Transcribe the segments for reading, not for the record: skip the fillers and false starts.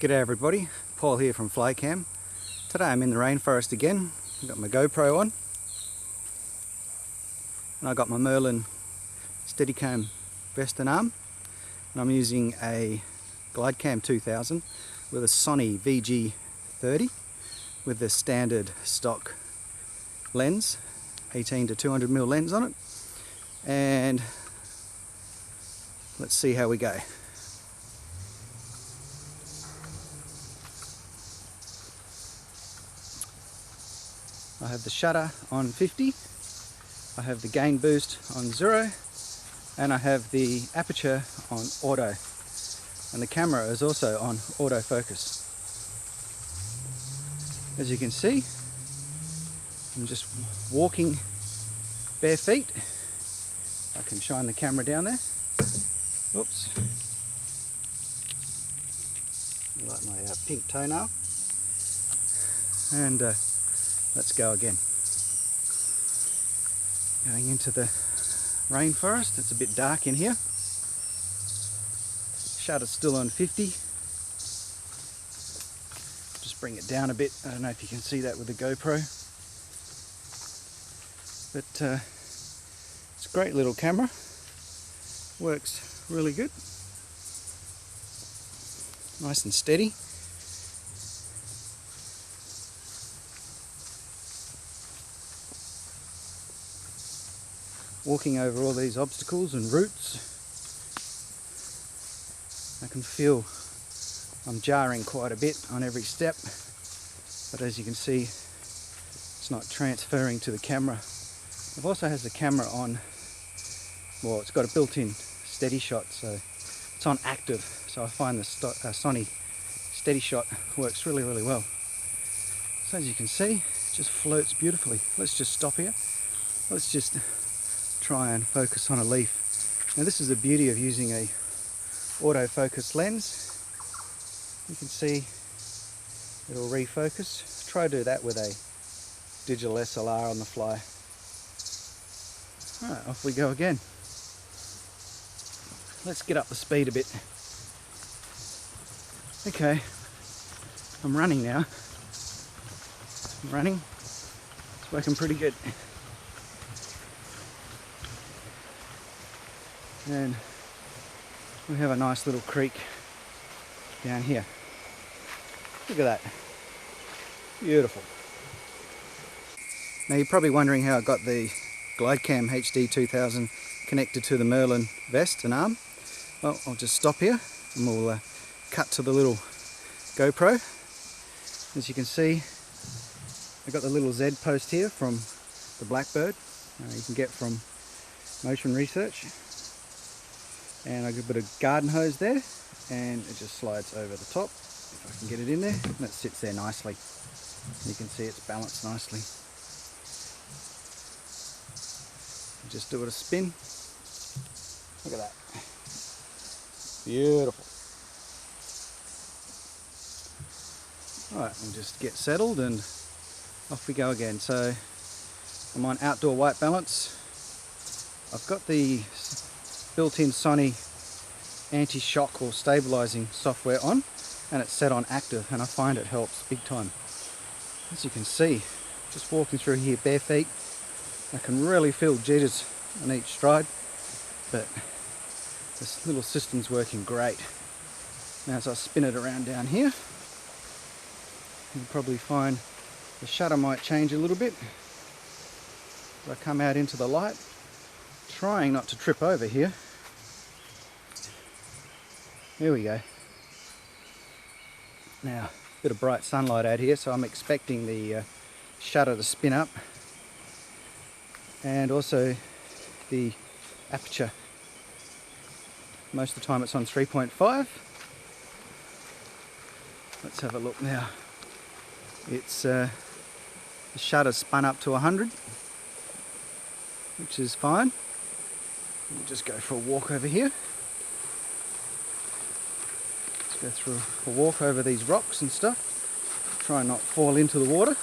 G'day everybody, Paul here from Glidecam. Today I'm in the rainforest again. I've got my GoPro on and I've got my Merlin Steadicam vest and arm, and I'm using a Glidecam 2000 with a Sony VG30 with the standard stock lens, 18 to 200mm lens on it, and let's see how we go. I have the shutter on 50, I have the gain boost on 0, and I have the aperture on auto, and the camera is also on autofocus. As you can see, I'm just walking bare feet. I can shine the camera down there. Oops. I like my pink toenail. And let's go again. Going into the rainforest. It's a bit dark in here. Shutter's still on 50. Just bring it down a bit. I don't know if you can see that with the GoPro. But it's a great little camera. Works really good. Nice and steady. Walking over all these obstacles and roots, I can feel I'm jarring quite a bit on every step, but as you can see, it's not transferring to the camera. It also has the camera on, well, it's got a built-in steady shot, so it's on active, so I find the Sony steady shot works really well. So as you can see, it just floats beautifully. Let's just stop here. Let's just try and focus on a leaf. Now this is the beauty of using a autofocus lens. You can see it'll refocus. Try to do that with a digital SLR on the fly. Alright, off we go again. Let's get up the speed a bit. Okay, I'm running now. I'm running. It's working pretty good. And we have a nice little creek down here. Look at that. Beautiful. Now you're probably wondering how I got the Glidecam HD 2000 connected to the Merlin vest and arm. Well, I'll just stop here and we'll cut to the little GoPro. As you can see, I've got the little Z post here from the Blackbird. You can get from Motion Research. And I've got a bit of garden hose there, and it just slides over the top, if I can get it in there, and it sits there nicely. You can see it's balanced nicely. Just do it a spin. Look at that. Beautiful. Alright, we'll just get settled and off we go again. So I'm on outdoor white balance. I've got the built-in Sony anti-shock or stabilizing software on, and it's set on active, and I find it helps big time. As you can see, just walking through here bare feet, I can really feel jitters on each stride, but this little system's working great. Now as I spin it around down here, you'll probably find the shutter might change a little bit. As I come out into the light, trying not to trip over here. There we go. Now, a bit of bright sunlight out here, so I'm expecting the shutter to spin up, and also the aperture. Most of the time it's on 3.5. Let's have a look now. It's the shutter spun up to 100, which is fine. We'll just go for a walk over here. Let's go through a walk over these rocks and stuff. Try and not fall into the water.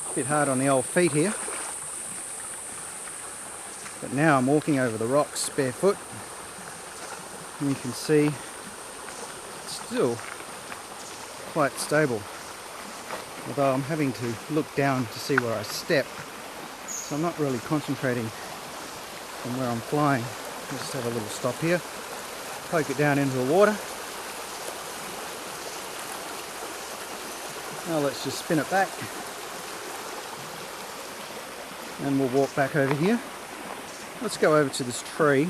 A bit hard on the old feet here. But now I'm walking over the rocks barefoot. and you can see it's still quite stable, although I'm having to look down to see where I step, so I'm not really concentrating on where I'm flying. Let's just have a little stop here, poke it down into the water. Now let's just spin it back and we'll walk back over here. Let's go over to this tree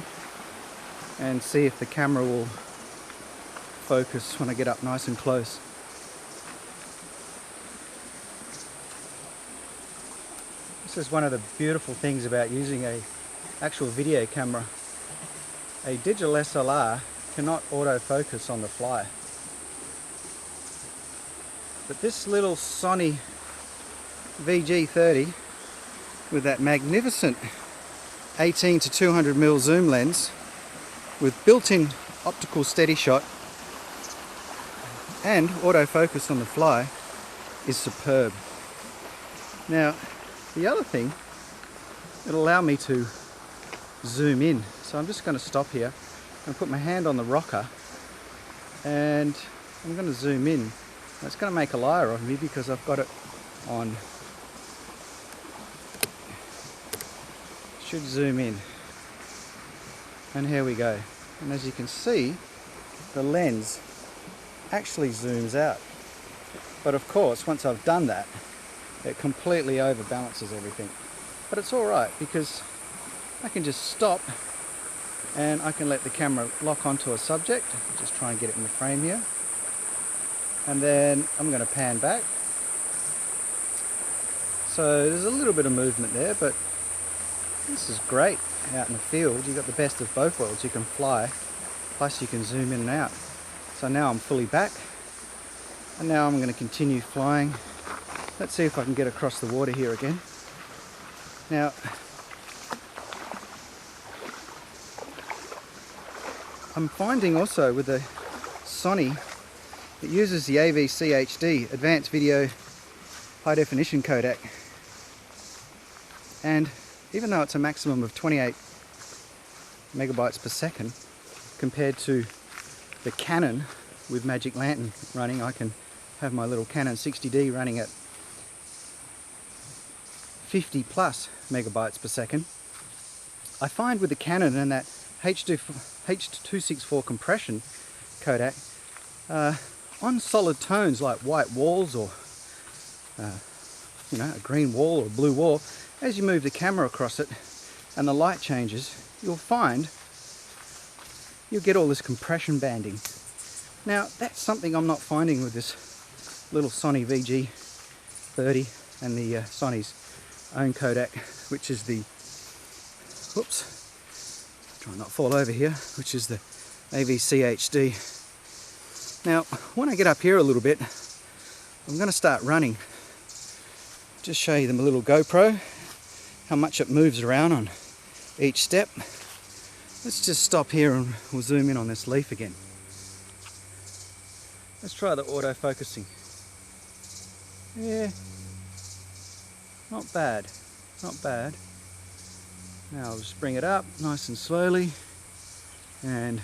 and see if the camera will focus when I get up nice and close. This is one of the beautiful things about using an actual video camera. A digital SLR cannot autofocus on the fly. But this little Sony VG30 with that magnificent 18 to 200mm zoom lens with built-in optical steady shot and autofocus on the fly is superb. Now the other thing, it'll allow me to zoom in. So I'm just going to stop here and put my hand on the rocker and I'm going to zoom in. It's going to make a liar of me because I've got it on. Should zoom in. And here we go. And as you can see, the lens actually zooms out. But of course, once I've done that, it completely overbalances everything. But it's alright because I can just stop and I can let the camera lock onto a subject. Just try and get it in the frame here. And then I'm going to pan back. So there's a little bit of movement there, but this is great out in the field. You've got the best of both worlds. You can fly, plus you can zoom in and out. So now I'm fully back, and now I'm going to continue flying. Let's see if I can get across the water here again. Now, I'm finding also with the Sony, it uses the AVCHD, Advanced Video High Definition Codec, and even though it's a maximum of 28 megabytes per second compared to the Canon with Magic Lantern running, I can have my little Canon 60D running at 50 plus megabytes per second. I find with the Canon and that H.264 compression codec, on solid tones like white walls or a green wall or a blue wall, as you move the camera across it and the light changes, you'll find you'll get all this compression banding. Now that's something I'm not finding with this little Sony VG30 and the Sony's own codec, which is the, try not to fall over here, which is the AVCHD. Now, when I get up here a little bit, I'm going to start running. Just show you the little GoPro, how much it moves around on each step. Let's just stop here and we'll zoom in on this leaf again. Let's try the auto-focusing. Yeah, not bad, not bad. Now I'll just bring it up nice and slowly and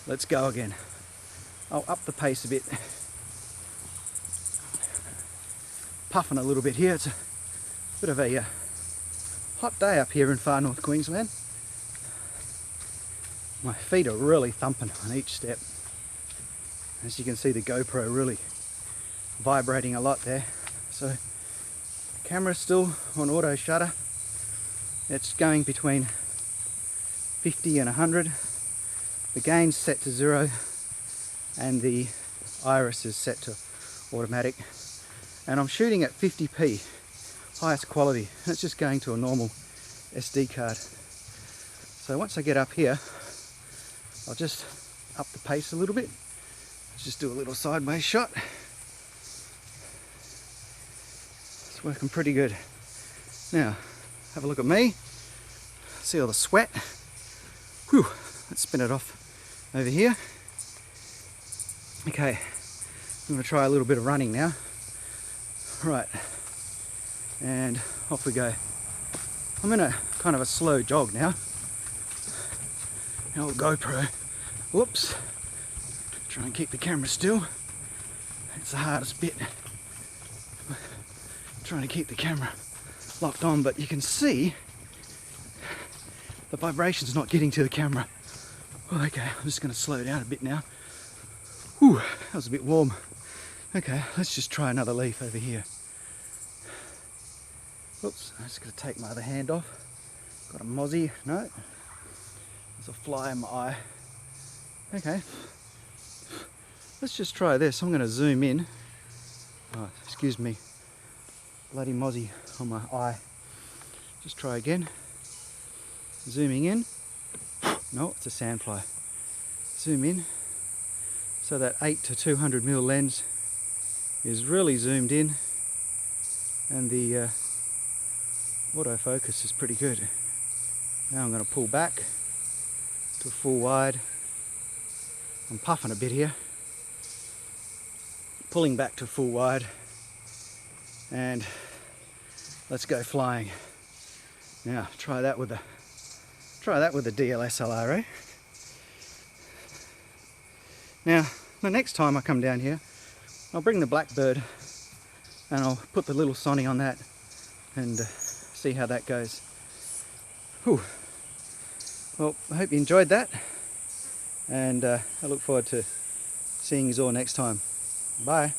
let's go again. I'll up the pace a bit. Puffing a little bit here. It's a bit of a hot day up here in far north Queensland. My feet are really thumping on each step. As you can see, the GoPro really vibrating a lot there. So the camera's still on auto shutter. It's going between 50 and 100. The gain's set to 0 and the iris is set to automatic. And I'm shooting at 50p, highest quality. And it's just going to a normal SD card. So once I get up here, I'll just up the pace a little bit. Let's just do a little sideways shot. It's working pretty good. Now, have a look at me. See all the sweat. Whew, let's spin it off over here. Okay, I'm going to try a little bit of running now. Right, and off we go. I'm in a kind of a slow jog now. The old GoPro Whoops. Try and keep the camera still. It's the hardest bit. Trying to keep the camera locked on, but you can see the vibration's not getting to the camera. Oh, okay, I'm just going to slow down a bit now. Whew, that was a bit warm. Okay, let's just try another leaf over here. Oops, I'm just going to take my other hand off. Got a mozzie. No, there's a fly in my eye. Okay, let's just try this. I'm going to zoom in. Oh, excuse me. Bloody mozzie on my eye. Just try again. Zooming in. No, it's a sandfly. Zoom in. So that 8 to 200mm lens is really zoomed in, and the autofocus is pretty good. Now I'm going to pull back to full wide. I'm puffing a bit here. Pulling back to full wide, and let's go flying. Now try that with a DSLR, eh? Now the next time I come down here, I'll bring the Blackbird and I'll put the little Sony on that and see how that goes. Whew. Well, I hope you enjoyed that, and I look forward to seeing you all next time. Bye.